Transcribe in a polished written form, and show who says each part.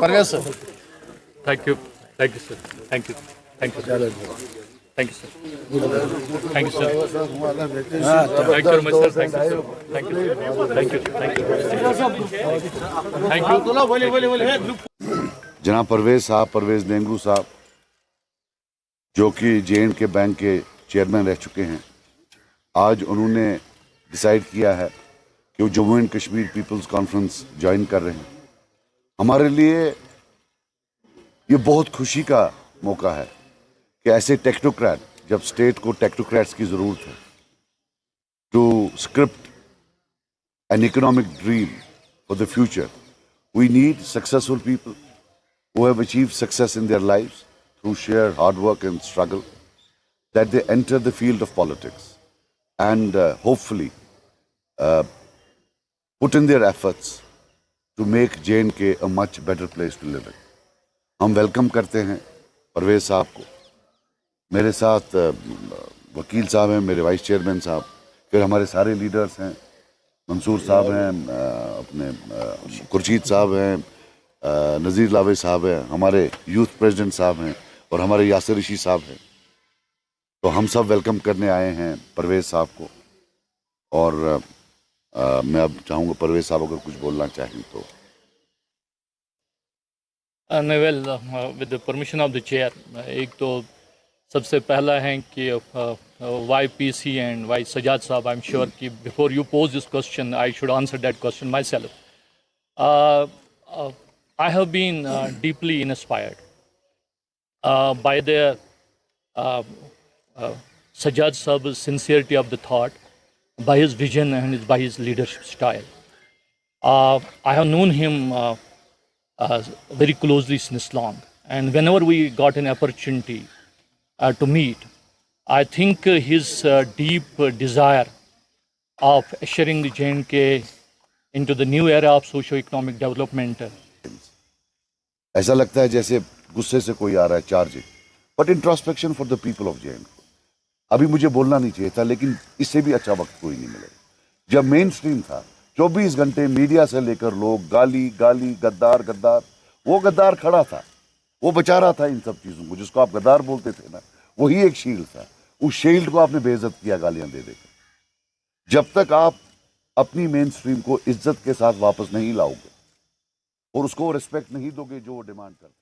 Speaker 1: Parvez sir,
Speaker 2: Thank you. Thank you, sir. Thank you. Thank you. Thank you, sir. Thank you, sir. Thank you very much, sir. Thank you, sir. Thank you. Thank you. Thank you. Thank you.
Speaker 3: जनाब परवेज नेंगू साहब जो कि J&K के bank के chairman रह चुके हैं, आज उन्होंने डिसाइड किया है कि वो Jammu and Kashmir People's Conference join कर रहे हैं। हमारे लिए ये बहुत खुशी का मौका है कि ऐसे टेक्नोक्रेट, जब स्टेट को टेक्नोक्रेट्स की ज़रूरत है to script an economic dream for the future, we need successful people who have achieved success in their lives through sheer hard work and struggle, that they enter the field of politics and hopefully put in their efforts to make J&K a much better place to live in. हम welcome करते हैं परवेज साहब को। मेरे साथ वकील साहब हैं, मेरे वाइस चेयरमैन साहब, फिर हमारे सारे लीडर्स हैं, मंसूर साहब हैं, अपने खुर्शीद साहब हैं, नज़ीर लावे साहब हैं, हमारे यूथ प्रेसिडेंट साहब हैं और हमारे यासिर ऋषि साहब हैं। तो हम सब वेलकम करने आए हैं परवेज साहब को। और मैं अब चाहूँगा परवेज साहब अगर कुछ बोलना चाहें तो।
Speaker 2: With the permission of the chair, एक तो सबसे पहला है कि why PC and why Sajad साहब, आई एम श्योर कि before you pose this question I should answer that question myself. I have been deeply inspired by the Sajjad Saab's sincerity of the thought, by his vision and by his leadership style. I have known him very closely since long, and whenever we got an opportunity to meet, I think his deep desire of ushering the J&K into the new era of socio-economic development.
Speaker 3: ऐसा लगता है जैसे गुस्से से कोई आ रहा है charging, but introspection for the people of J&K. अभी मुझे बोलना नहीं चाहिए था, लेकिन इससे भी अच्छा वक्त कोई नहीं मिलेगा। जब मेन स्ट्रीम था 24 घंटे मीडिया से लेकर लोग गाली गाली गद्दार गद्दार, वो गद्दार खड़ा था, वो बचा रहा था इन सब चीज़ों को। जिसको आप गद्दार बोलते थे ना, वही एक शील्ड था। उस शील्ड को आपने बेइज्जत किया गालियां दे देकर। जब तक आप अपनी मेन स्ट्रीम को इज्जत के साथ वापस नहीं लाओगे और उसको रिस्पेक्ट नहीं दोगे जो वो डिमांड करता है,